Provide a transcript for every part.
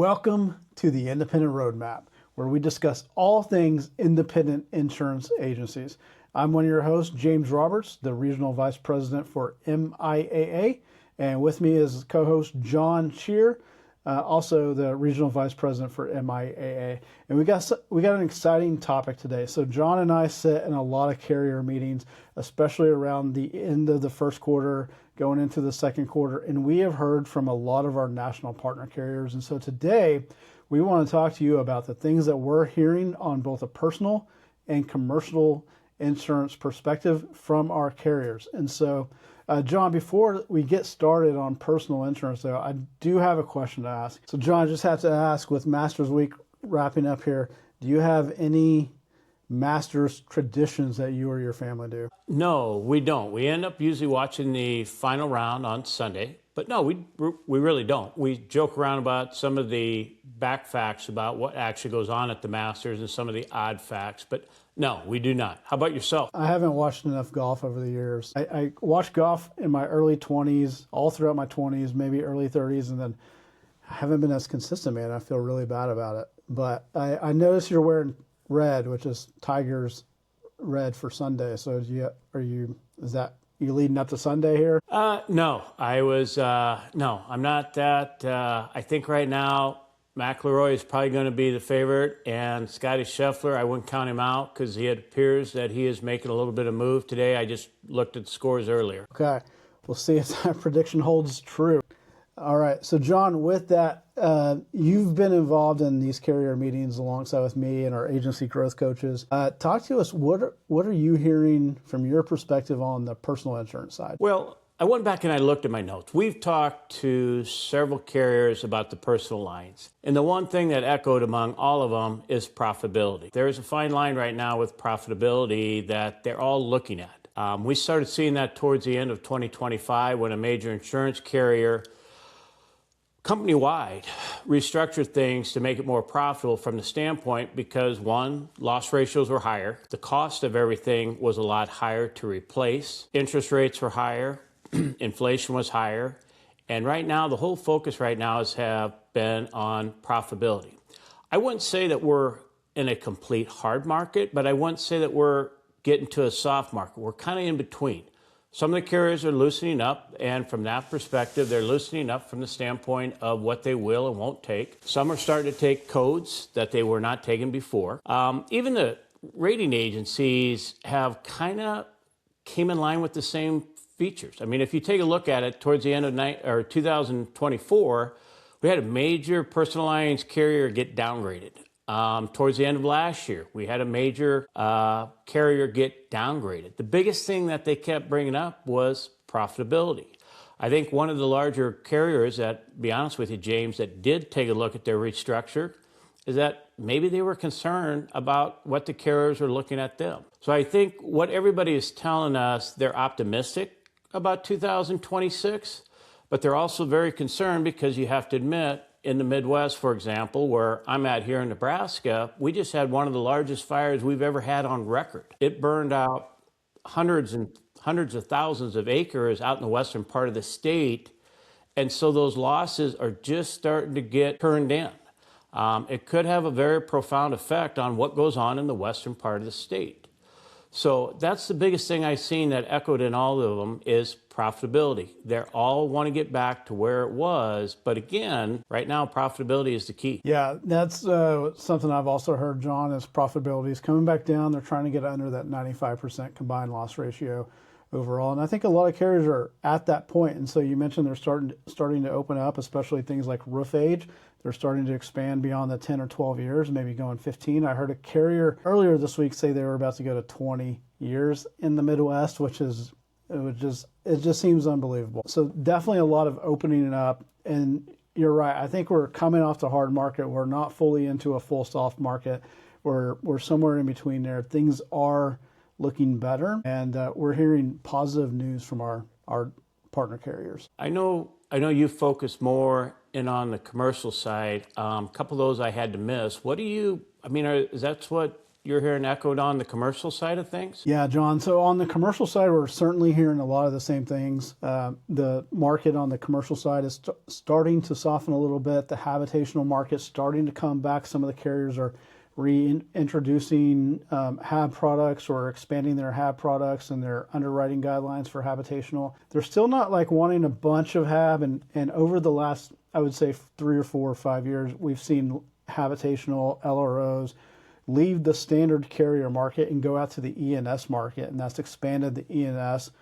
Welcome to the Independent Roadmap, where we discuss all things independent insurance agencies. I'm one of your hosts, James Roberts, the Regional Vice President for MIAA, and with me is co-host John Scheer, also the Regional Vice President for MIAA. And we got an exciting topic today. So John and I sit in a lot of carrier meetings, especially around the end of the first quarter, going into the second quarter, and we have heard from a lot of our national partner carriers. And so today, we want to talk to you about the things that we're hearing on both a personal and commercial insurance perspective from our carriers. And so, John, before we get started on personal insurance, though, I do have a question to ask. So, John, I just have to ask, with Masters Week wrapping up here, do you have any Masters traditions that you or your family do? No, we don't. We end up usually watching the final round on Sunday. But no, we really don't. We joke around about some of the back facts about what actually goes on at the Masters and some of the odd facts. But no, we do not. How about yourself? I haven't watched enough golf over the years. I watched golf in my early 20s, all throughout my 20s, maybe early 30s, and then I haven't been as consistent, man. I feel really bad about it. But I noticed you're wearing red, which is Tiger's red for Sunday. So is that you leading up to Sunday here? No, I'm not that. I think right now McIlroy is probably going to be the favorite, and Scotty Scheffler, I wouldn't count him out because it appears that he is making a little bit of move today. I just looked at the scores earlier. Okay, we'll see if that prediction holds true. All right, so John, with that, you've been involved in these carrier meetings alongside with me and our agency growth coaches. Talk to us, what are you hearing from your perspective on the personal insurance side? Well, I went back and I looked at my notes. We've talked to several carriers about the personal lines. And the one thing that echoed among all of them is profitability. There is a fine line right now with profitability that they're all looking at. We started seeing that towards the end of 2025 when a major insurance carrier company-wide restructured things to make it more profitable from the standpoint because, one, loss ratios were higher. The cost of everything was a lot higher to replace. Interest rates were higher. Inflation was higher. And right now, the whole focus right now has been on profitability. I wouldn't say that we're in a complete hard market, but I wouldn't say that we're getting to a soft market. We're kind of in between. Some of the carriers are loosening up, and from that perspective, they're loosening up from the standpoint of what they will and won't take. Some are starting to take codes that they were not taking before. Even the rating agencies have kind of came in line with the same features. I mean, if you take a look at it towards the end of 2024, we had a major personal lines carrier get downgraded. Towards the end of last year, we had a major carrier get downgraded. The biggest thing that they kept bringing up was profitability. I think one of the larger carriers that, to be honest with you, James, that did take a look at their restructure is that maybe they were concerned about what the carriers were looking at them. So I think what everybody is telling us, they're optimistic about 2026, but they're also very concerned because you have to admit, in the Midwest, for example, where I'm at here in Nebraska, we just had one of the largest fires we've ever had on record. It burned out hundreds of thousands of acres out in the western part of the state, and so those losses are just starting to get turned in. It could have a very profound effect on what goes on in the western part of the state. So that's the biggest thing I've seen that echoed in all of them is profitability. They all want to get back to where it was. But again, right now, profitability is the key. Yeah, that's something I've also heard, John, is profitability is coming back down. They're trying to get under that 95% combined loss ratio overall. And I think a lot of carriers are at that point. And so you mentioned they're starting to open up, especially things like roof age. They're starting to expand beyond the 10 or 12 years, maybe going 15. I heard a carrier earlier this week say they were about to go to 20 years in the Midwest, which is, it just seems unbelievable. So definitely a lot of opening it up. And you're right. I think we're coming off the hard market. We're not fully into a full soft market. We're somewhere in between there. Things are looking better, and we're hearing positive news from our partner carriers. I know you focus more in on the commercial side. A couple of those I had to miss. Is that what you're hearing echoed on the commercial side of things? Yeah, John. So on the commercial side, we're certainly hearing a lot of the same things. The market on the commercial side is starting to soften a little bit. The habitational market starting to come back. Some of the carriers are reintroducing HAB products or expanding their HAB products and their underwriting guidelines for habitational. They're still not like wanting a bunch of HAB. And over the last, I would say 3 or 4 or 5 years, we've seen habitational LROs leave the standard carrier market and go out to the E&S market, and that's expanded the E&S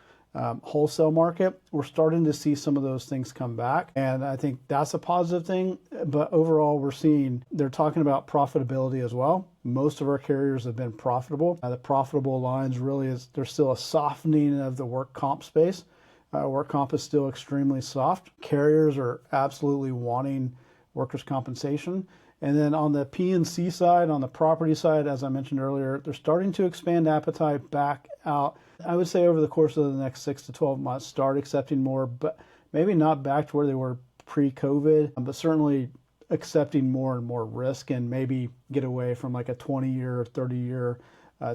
wholesale market. We're starting to see some of those things come back, and I think that's a positive thing. But overall, we're seeing they're talking about profitability as well. Most of our carriers have been profitable. The profitable lines really is there's still a softening of the work comp space. Work comp is still extremely soft. Carriers are absolutely wanting workers' compensation. And then on the P&C side, on the property side, as I mentioned earlier, they're starting to expand appetite back out. I would say over the course of the next 6 to 12 months, start accepting more, but maybe not back to where they were pre-COVID, but certainly accepting more and more risk and maybe get away from like a 20-year or 30-year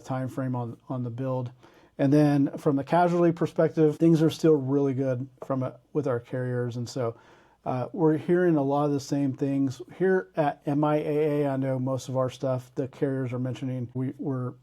time frame on the build. And then from the casualty perspective, things are still really good with our carriers. And so we're hearing a lot of the same things here at MIAA. I know most of our stuff the carriers are mentioning. We're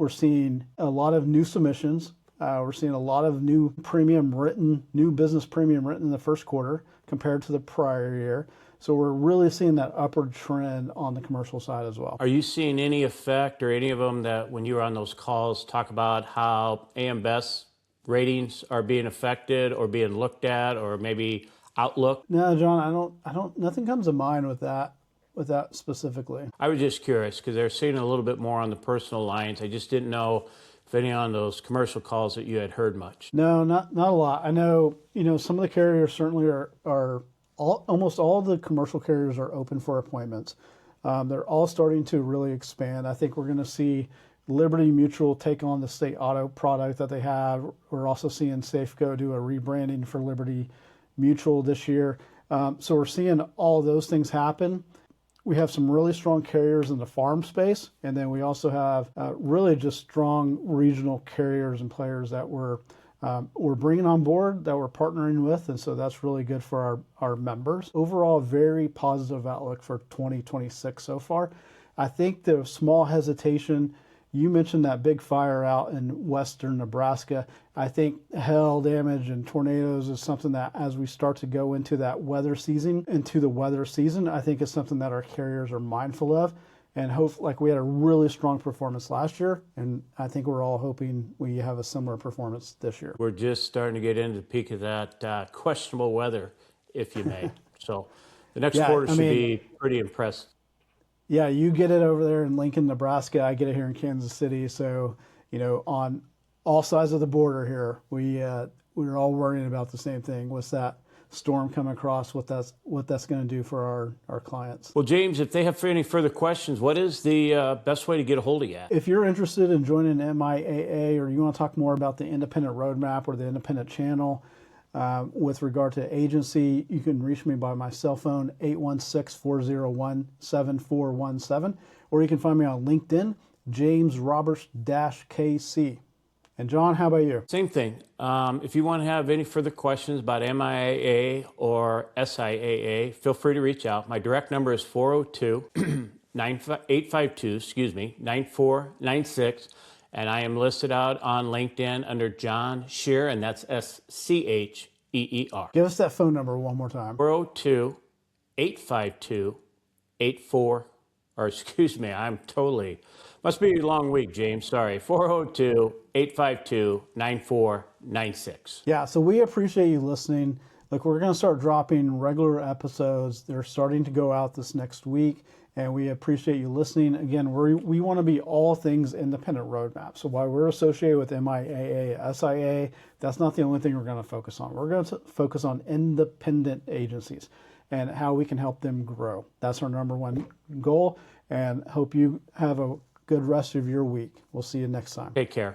seeing a lot of new submissions. We're seeing a lot of new business premium written in the first quarter compared to the prior year. So we're really seeing that upward trend on the commercial side as well. Are you seeing any effect or any of them that when you were on those calls talk about how AM Best ratings are being affected or being looked at, or maybe outlook? No, John, I don't, nothing comes to mind with that specifically. I was just curious because they're seeing a little bit more on the personal lines. I just didn't know if any on those commercial calls that you had heard much. No, not a lot. I know, some of the carriers certainly are almost all of the commercial carriers are open for appointments. They're all starting to really expand. I think we're going to see Liberty Mutual take on the state auto product that they have. We're also seeing Safeco do a rebranding for Liberty Mutual this year. So we're seeing all those things happen. We have some really strong carriers in the farm space, and then we also have really just strong regional carriers and players that we're bringing on board, that we're partnering with, and so that's really good for our members. Overall, very positive outlook for 2026 so far. I think the small hesitation, you mentioned that big fire out in western Nebraska. I think hail damage and tornadoes is something that as we start to go into the weather season, I think it's something that our carriers are mindful of, and hope like we had a really strong performance last year, and I think we're all hoping we have a similar performance this year. We're just starting to get into the peak of that questionable weather, if you may. So the next quarter should be pretty impressive. Yeah, you get it over there in Lincoln, Nebraska. I get it here in Kansas City. So, on all sides of the border here, we're all worrying about the same thing. What's that storm coming across? What that's going to do for our clients? Well, James, if they have any further questions, what is the best way to get a hold of you? If you're interested in joining MIAA, or you want to talk more about the independent roadmap or the independent channel, with regard to agency, you can reach me by my cell phone, 816-401-7417, or you can find me on LinkedIn, James Roberts-KC. And John, how about you? Same thing. If you want to have any further questions about MIAA or SIAA, feel free to reach out. My direct number is 402-9496. And I am listed out on LinkedIn under John Scheer, and that's Scheer. Give us that phone number one more time. 402-852-84, or excuse me, must be a long week, James, sorry. 402-852-9496. Yeah, so we appreciate you listening. Look, we're going to start dropping regular episodes. They're starting to go out this next week, and we appreciate you listening. Again, we want to be all things independent roadmap. So while we're associated with MIAA, SIA, that's not the only thing we're going to focus on. We're going to focus on independent agencies and how we can help them grow. That's our number one goal, and hope you have a good rest of your week. We'll see you next time. Take care.